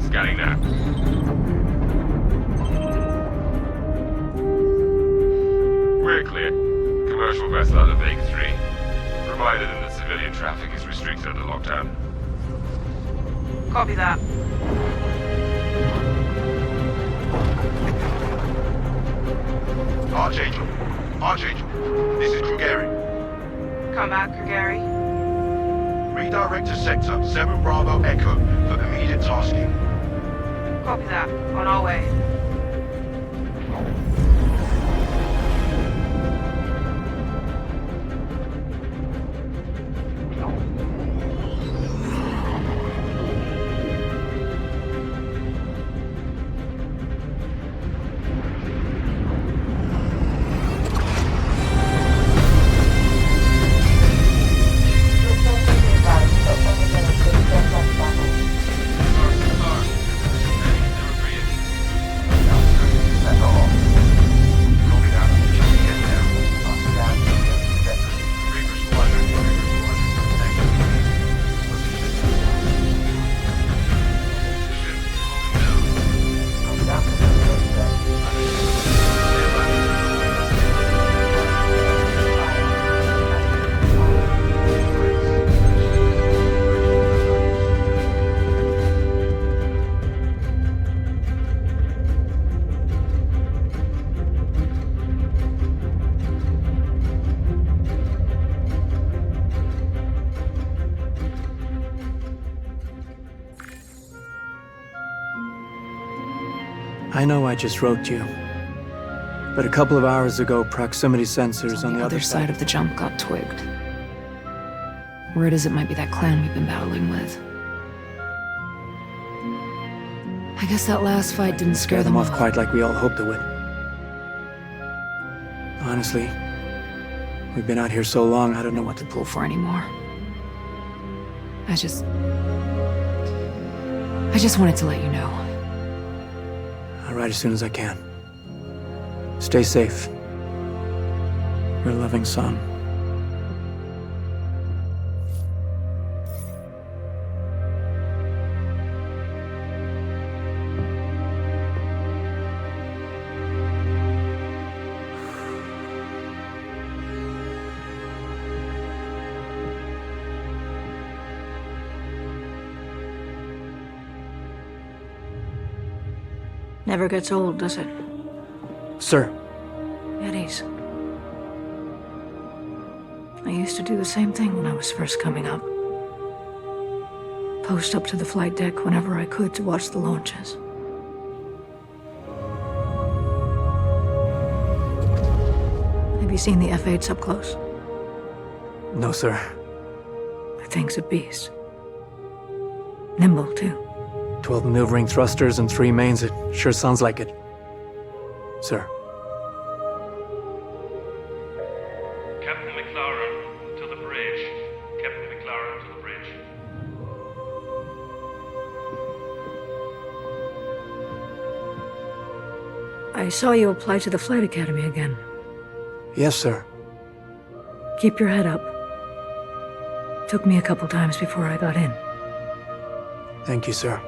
Scanning now. We're clear. Commercial vessel out of Vague 3. Provided that civilian traffic is restricted under lockdown. Copy that. Archangel. Archangel. This is Krugeri. Come back, Gary. Redirect to Sector 7 Bravo Echo for immediate tasking. Copy that. On our way. I know I just wrote you, but a couple of hours ago, proximity sensors on the other side of the jump got twigged. Word is it might be that clan we've been battling with. I guess that last fight didn't scare them off quite like we all hoped it would. Honestly, we've been out here so long, I don't know what to pull for anymore. I just wanted to let you know. I'll write as soon as I can. Stay safe. Your loving son. Never gets old, does it? Sir. Eddies. I used to do the same thing when I was first coming up. Post up to the flight deck whenever I could to watch the launches. Have you seen the F-8s up close? No, sir. The thing's a beast. Nimble, too. 12 maneuvering thrusters and 3 mains. It sure sounds like it. Sir. Captain McLaren, to the bridge. Captain McLaren, to the bridge. I saw you apply to the Flight Academy again. Yes, sir. Keep your head up. Took me a couple times before I got in. Thank you, sir.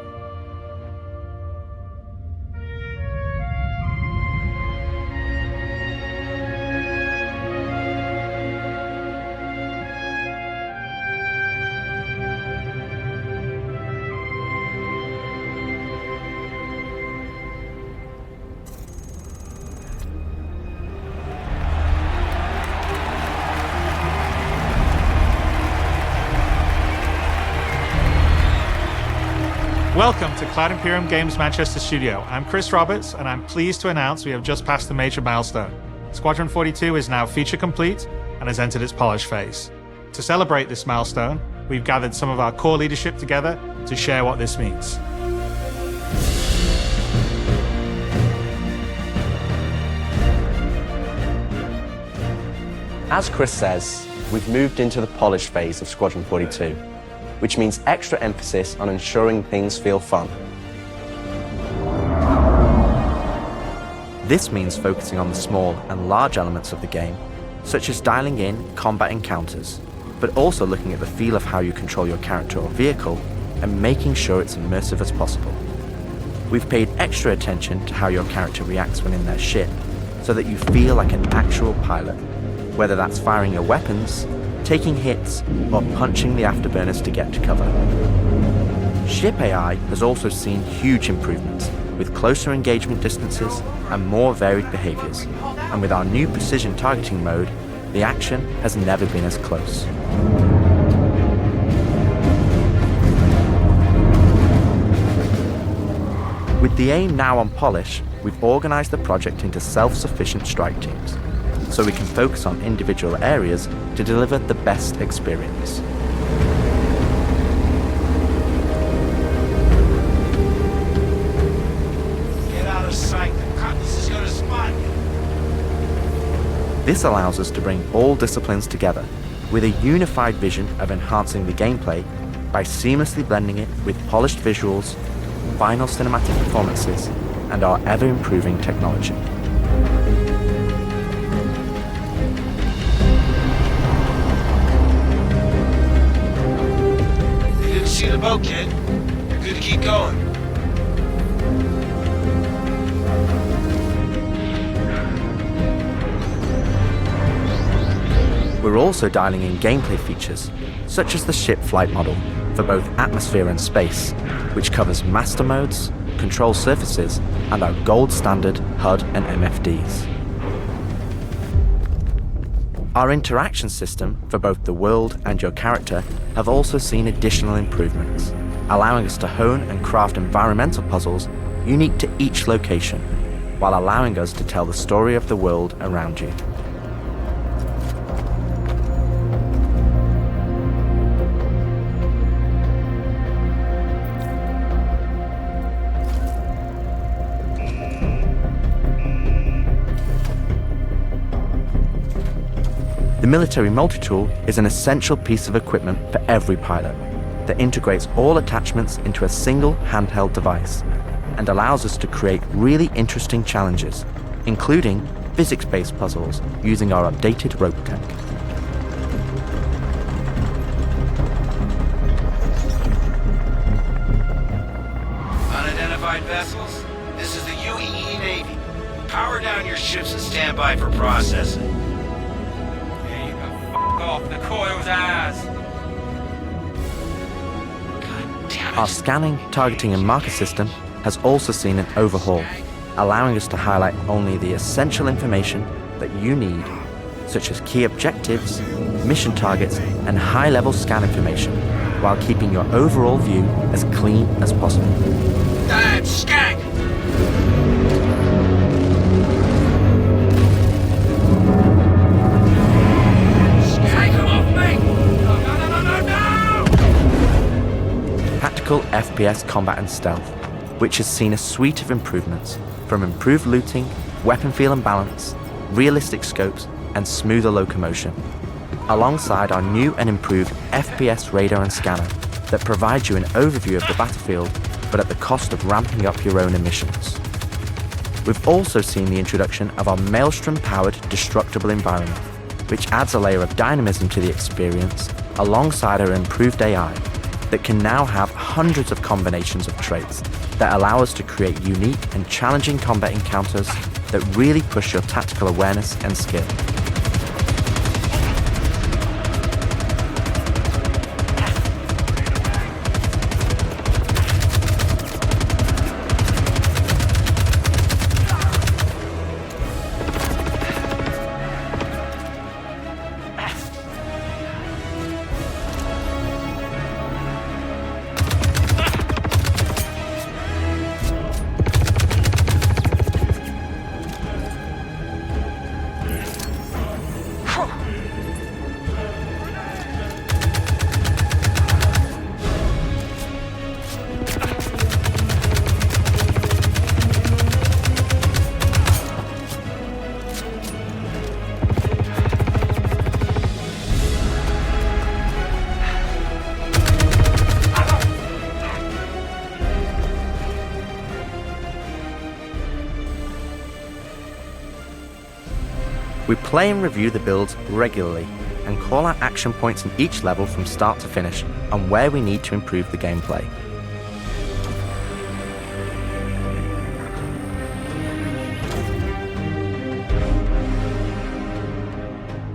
Welcome to Cloud Imperium Games Manchester Studio. I'm Chris Roberts, and I'm pleased to announce we have just passed a major milestone. Squadron 42 is now feature complete and has entered its polish phase. To celebrate this milestone, we've gathered some of our core leadership together to share what this means. As Chris says, we've moved into the polish phase of Squadron 42, which means extra emphasis on ensuring things feel fun. This means focusing on the small and large elements of the game, such as dialing in combat encounters, but also looking at the feel of how you control your character or vehicle and making sure it's immersive as possible. We've paid extra attention to how your character reacts when in their ship, so that you feel like an actual pilot, whether that's firing your weapons, taking hits, or punching the afterburners to get to cover. Ship AI has also seen huge improvements, with closer engagement distances and more varied behaviors, and with our new precision targeting mode, the action has never been as close. With the aim now on polish, we've organised the project into self-sufficient strike teams, so we can focus on individual areas to deliver the best experience. Get out of sight, the Cutlass is gonna spot you. This allows us to bring all disciplines together, with a unified vision of enhancing the gameplay by seamlessly blending it with polished visuals, final cinematic performances, and our ever-improving technology. You didn't see the boat, kid. You're good to keep going. We're also dialing in gameplay features, such as the ship flight model, for both atmosphere and space, which covers master modes, control surfaces, and our gold standard HUD and MFDs. Our interaction system for both the world and your character have also seen additional improvements, allowing us to hone and craft environmental puzzles unique to each location, while allowing us to tell the story of the world around you. The military multi-tool is an essential piece of equipment for every pilot that integrates all attachments into a single handheld device and allows us to create really interesting challenges, including physics-based puzzles using our updated rope tech. Unidentified vessels, this is the UEE Navy. Power down your ships and stand by for processing. Off the coil's ass. God damn it. Our scanning, targeting, and marker system has also seen an overhaul, allowing us to highlight only the essential information that you need, such as key objectives, mission targets, and high-level scan information, while keeping your overall view as clean as possible. Damn skank! Tactical FPS combat and stealth, which has seen a suite of improvements, from improved looting, weapon feel and balance, realistic scopes, and smoother locomotion, alongside our new and improved FPS radar and scanner that provide you an overview of the battlefield, but at the cost of ramping up your own emissions. We've also seen the introduction of our Maelstrom-powered destructible environment, which adds a layer of dynamism to the experience, alongside our improved AI, that can now have hundreds of combinations of traits that allow us to create unique and challenging combat encounters that really push your tactical awareness and skill. We play and review the builds regularly and call out action points in each level from start to finish and where we need to improve the gameplay.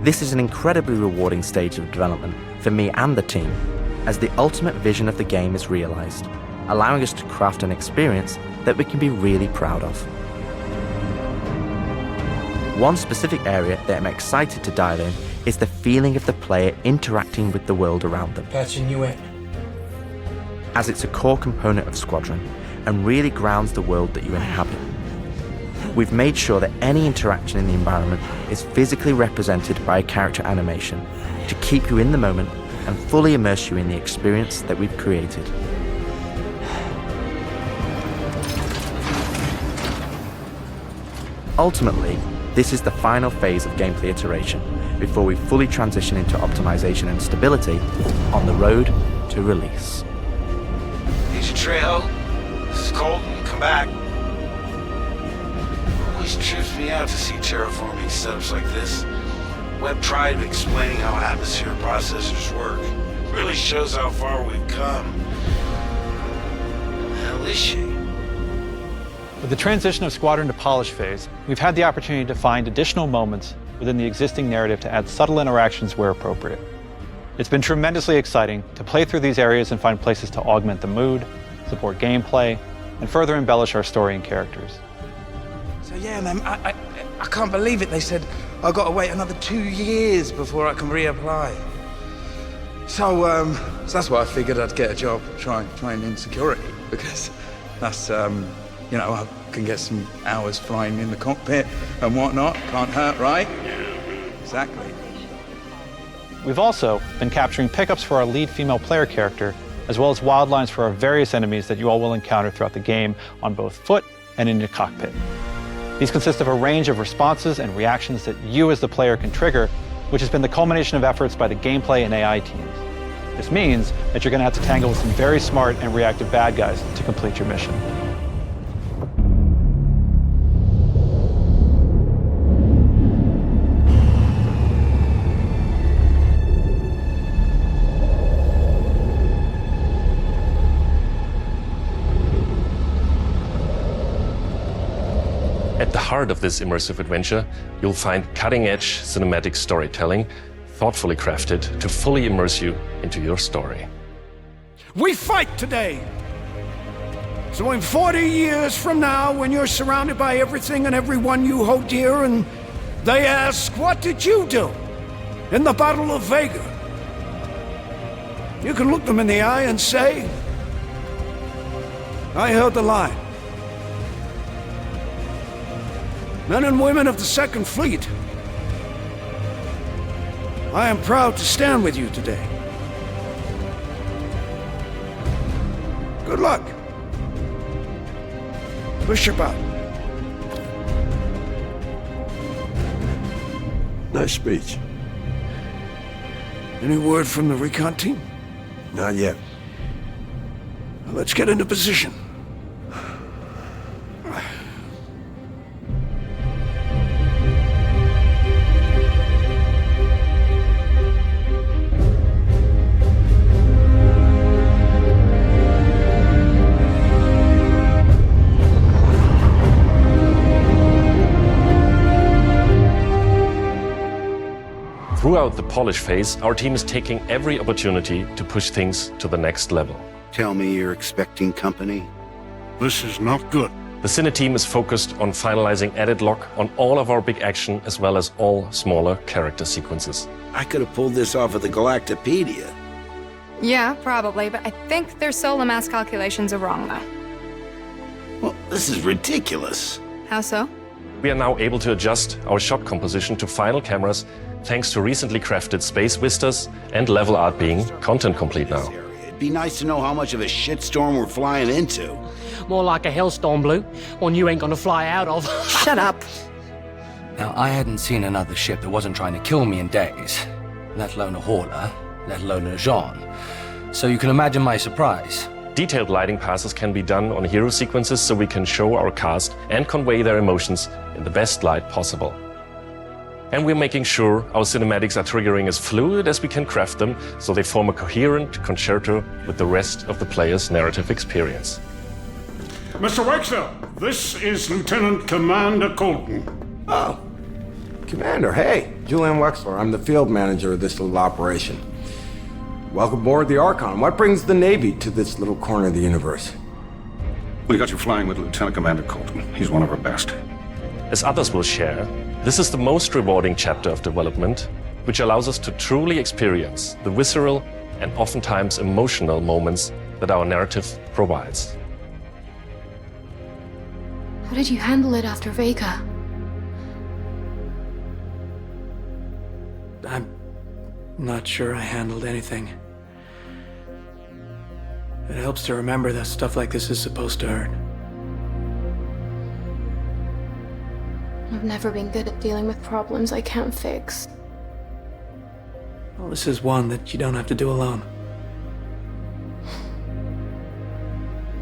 This is an incredibly rewarding stage of development for me and the team, as the ultimate vision of the game is realized, allowing us to craft an experience that we can be really proud of. One specific area that I'm excited to dive in is the feeling of the player interacting with the world around them, Patching you in. as it's a core component of Squadron and really grounds the world that you inhabit. We've made sure that any interaction in the environment is physically represented by a character animation to keep you in the moment and fully immerse you in the experience that we've created. Ultimately, this is the final phase of gameplay iteration before we fully transition into optimization and stability on the road to release. Agent Trejo, this is Colton. Come back. Always trips me out to see terraforming setups like this. Web tried explaining how atmosphere processors work. Really shows how far we've come. The hell is she? With the transition of Squadron to polish phase, we've had the opportunity to find additional moments within the existing narrative to add subtle interactions where appropriate. It's been tremendously exciting to play through these areas and find places to augment the mood, support gameplay, and further embellish our story and characters. So yeah, man, I can't believe it. They said I've got to wait another 2 years before I can reapply. So that's why I figured I'd get a job trying in security, because that's, you know, I can get some hours flying in the cockpit and whatnot. Can't hurt, right? Exactly. We've also been capturing pickups for our lead female player character, as well as wildlines for our various enemies that you all will encounter throughout the game on both foot and in your cockpit. These consist of a range of responses and reactions that you as the player can trigger, which has been the culmination of efforts by the gameplay and AI teams. This means that you're going to have to tangle with some very smart and reactive bad guys to complete your mission. At the heart of this immersive adventure, you'll find cutting-edge cinematic storytelling, thoughtfully crafted to fully immerse you into your story. We fight today! So in 40 years from now, when you're surrounded by everything and everyone you hold dear, and they ask, what did you do in the Battle of Vega? You can look them in the eye and say, I held the line. Men and women of the Second Fleet, I am proud to stand with you today. Good luck. Push your button. Nice speech. Any word from the recon team? Not yet. Well, let's get into position. Throughout the polish phase, our team is taking every opportunity to push things to the next level. Tell me you're expecting company? This is not good. The Cine team is focused on finalizing edit lock on all of our big action as well as all smaller character sequences. I could have pulled this off of the Galactopedia. Yeah, probably, but I think their solar mass calculations are wrong, though. Well, this is ridiculous. How so? We are now able to adjust our shot composition to final cameras thanks to recently crafted space vistas and level art being content complete now. It'd be nice to know how much of a shitstorm we're flying into. More like a hellstorm, Blue. One you ain't gonna fly out of. Shut up. Now, I hadn't seen another ship that wasn't trying to kill me in days, let alone a hauler, let alone a Jean. So you can imagine my surprise. Detailed lighting passes can be done on hero sequences so we can show our cast and convey their emotions in the best light possible. And we're making sure our cinematics are triggering as fluid as we can craft them, so they form a coherent concerto with the rest of the player's narrative experience. Mr. Wexler, this is Lieutenant Commander Colton. Oh, Commander, hey. Julian Wexler, I'm the field manager of this little operation. Welcome aboard the Archon. What brings the Navy to this little corner of the universe? We got you flying with Lieutenant Commander Colton. He's one of our best. As others will share, this is the most rewarding chapter of development, which allows us to truly experience the visceral and oftentimes emotional moments that our narrative provides. How did you handle it after Vega? I'm not sure I handled anything. It helps to remember that stuff like this is supposed to hurt. I've never been good at dealing with problems I can't fix. Well, this is one that you don't have to do alone.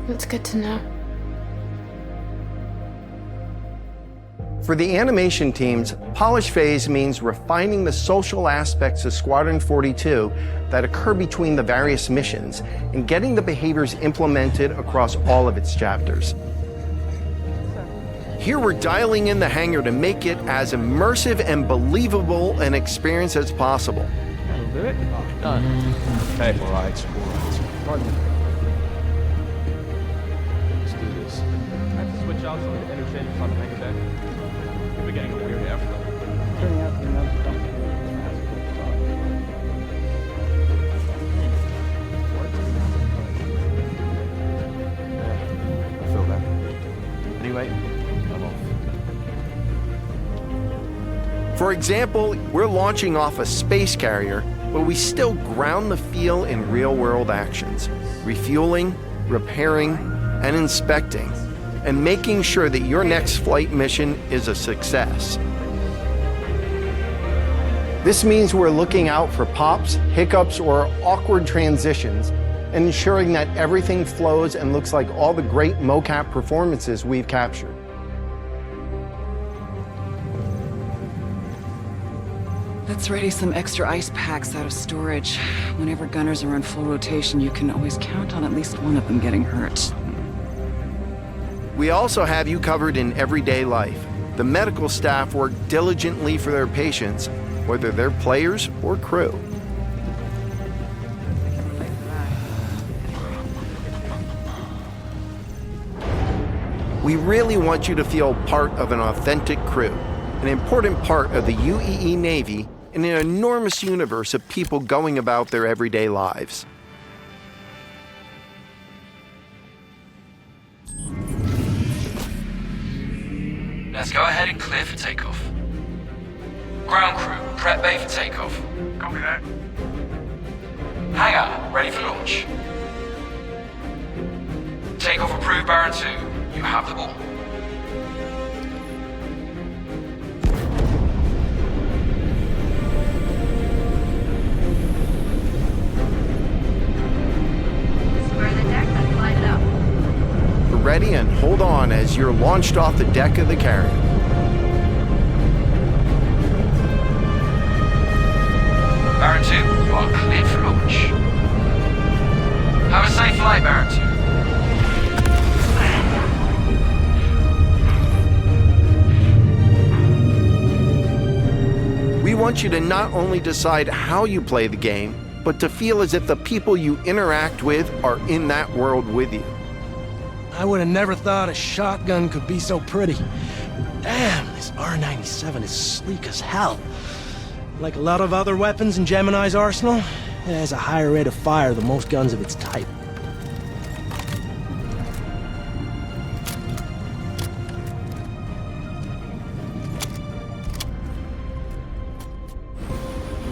That's good to know. For the animation teams, polish phase means refining the social aspects of Squadron 42 that occur between the various missions and getting the behaviors implemented across all of its chapters. Here we're dialing in the hangar to make it as immersive and believable an experience as possible. That'll do it. Done. Okay. All right. Pardon me. Let's do this. I have to switch out some of the interchanges on the hangar deck. We're getting a weird airflow. Turning out the amount of stuff. I feel that. Anyway, I'm off. For example, we're launching off a space carrier, but we still ground the feel in real-world actions, refueling, repairing, and inspecting, and making sure that your next flight mission is a success. This means we're looking out for pops, hiccups, or awkward transitions, and ensuring that everything flows and looks like all the great mocap performances we've captured. Let's ready some extra ice packs out of storage. Whenever gunners are on full rotation, you can always count on at least one of them getting hurt. We also have you covered in everyday life. The medical staff work diligently for their patients, whether they're players or crew. We really want you to feel part of an authentic crew, an important part of the UEE Navy in an enormous universe of people going about their everyday lives. Let's go ahead and clear for takeoff. Ground crew, prep bay for takeoff. Copy that. Hangar, ready for launch. Takeoff approved, Baron 2. You have the ball. Square the deck, let's line it up. Ready and hold on as you're launched off the deck of the carrier. Baron 2, you are cleared for launch. Have a safe flight, Baron 2. We want you to not only decide how you play the game, but to feel as if the people you interact with are in that world with you. I would have never thought a shotgun could be so pretty. Damn, this R97 is sleek as hell. Like a lot of other weapons in Gemini's arsenal, it has a higher rate of fire than most guns of its type.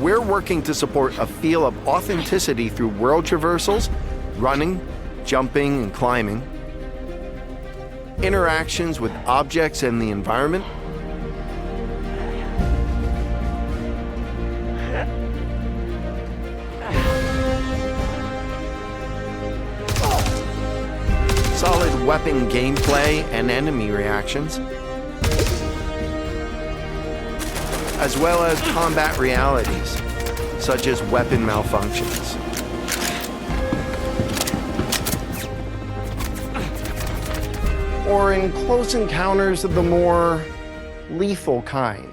We're working to support a feel of authenticity through world traversals, running, jumping, and climbing, interactions with objects and the environment, solid weapon gameplay and enemy reactions, as well as combat realities, such as weapon malfunctions. Or in close encounters of the more lethal kind.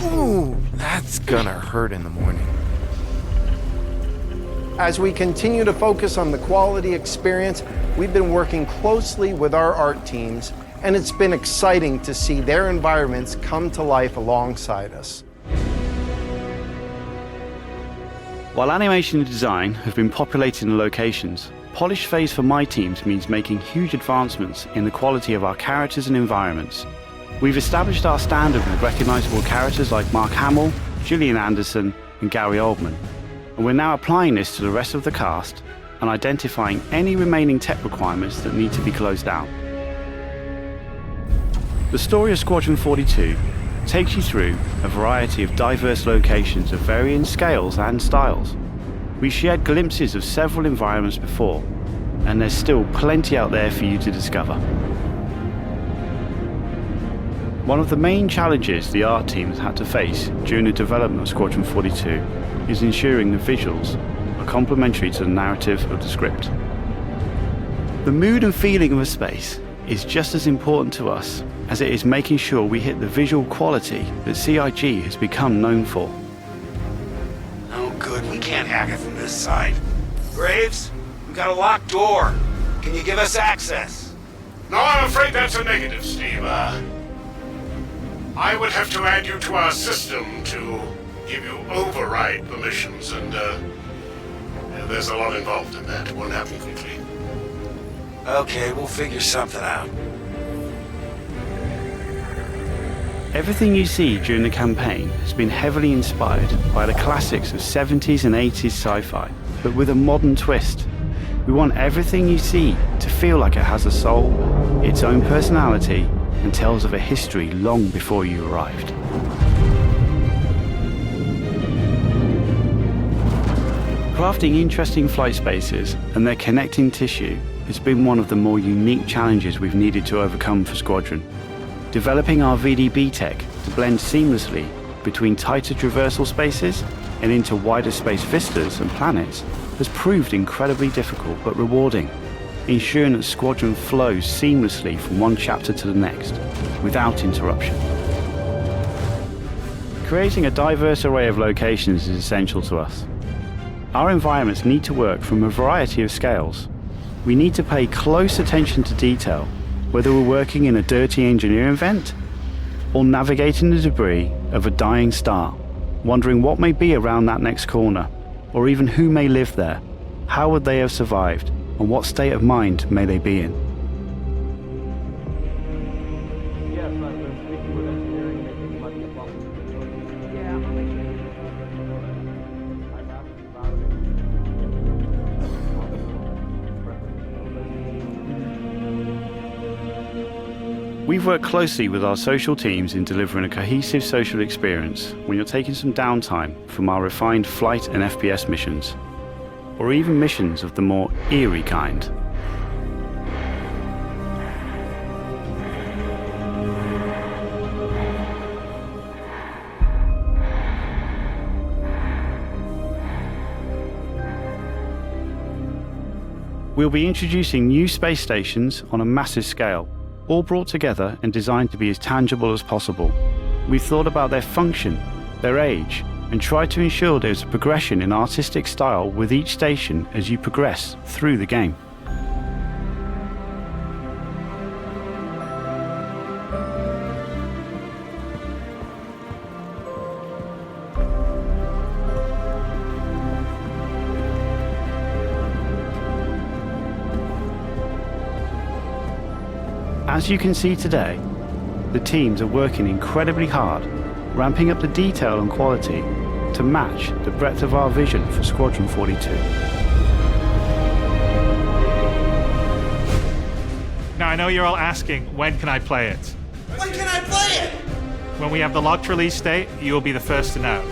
Ooh, that's gonna hurt in the morning. As we continue to focus on the quality experience, we've been working closely with our art teams, and it's been exciting to see their environments come to life alongside us. While animation and design have been populating the locations, polish phase for my teams means making huge advancements in the quality of our characters and environments. We've established our standard with recognizable characters like Mark Hamill, Gillian Anderson, and Gary Oldman, and we're now applying this to the rest of the cast and identifying any remaining tech requirements that need to be closed out. The story of Squadron 42 takes you through a variety of diverse locations of varying scales and styles. We shared glimpses of several environments before, and there's still plenty out there for you to discover. One of the main challenges the art team has had to face during the development of Squadron 42 is ensuring the visuals are complementary to the narrative of the script. The mood and feeling of a space is just as important to us as it is making sure we hit the visual quality that CIG has become known for. Oh good, we can't hack it from this side. Graves, we got a locked door. Can you give us access? No, I'm afraid that's a negative, Steve. I would have to add you to our system to give you override permissions, and there's a lot involved in that. It won't happen quickly. Okay, we'll figure something out. Everything you see during the campaign has been heavily inspired by the classics of 70s and 80s sci-fi, but with a modern twist. We want everything you see to feel like it has a soul, its own personality, and tells of a history long before you arrived. Crafting interesting flight spaces and their connecting tissue has been one of the more unique challenges we've needed to overcome for Squadron. Developing our VDB tech to blend seamlessly between tighter traversal spaces and into wider space vistas and planets has proved incredibly difficult but rewarding, ensuring that Squadron flows seamlessly from one chapter to the next, without interruption. Creating a diverse array of locations is essential to us. Our environments need to work from a variety of scales. We need to pay close attention to detail, whether we're working in a dirty engineering vent or navigating the debris of a dying star, wondering what may be around that next corner, or even who may live there, how would they have survived, and what state of mind may they be in. Yes, I've been speaking with engineering, making money above. Yeah, I'll make sure you I'm asking about it. We've worked closely with our social teams in delivering a cohesive social experience when you're taking some downtime from our refined flight and FPS missions, or even missions of the more eerie kind. We'll be introducing new space stations on a massive scale, all brought together and designed to be as tangible as possible. We've thought about their function, their age, and tried to ensure there's a progression in artistic style with each station as you progress through the game. As you can see today, the teams are working incredibly hard, ramping up the detail and quality to match the breadth of our vision for Squadron 42. Now I know you're all asking, when can I play it? When can I play it? When we have the locked release date, you will be the first to know.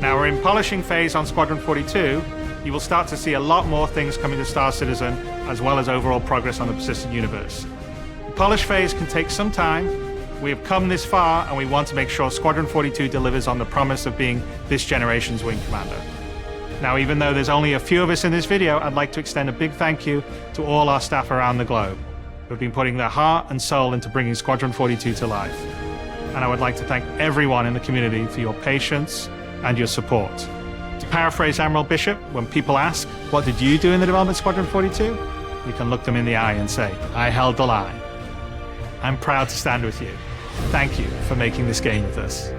Now we're in polishing phase on Squadron 42. You will start to see a lot more things coming to Star Citizen, as well as overall progress on the persistent universe. Polish phase can take some time. We have come this far, and we want to make sure Squadron 42 delivers on the promise of being this generation's wing commander. Now, even though there's only a few of us in this video, I'd like to extend a big thank you to all our staff around the globe who have been putting their heart and soul into bringing Squadron 42 to life. And I would like to thank everyone in the community for your patience and your support. To paraphrase Admiral Bishop, when people ask, what did you do in the development of Squadron 42? You can look them in the eye and say, I held the line. I'm proud to stand with you. Thank you for making this game with us.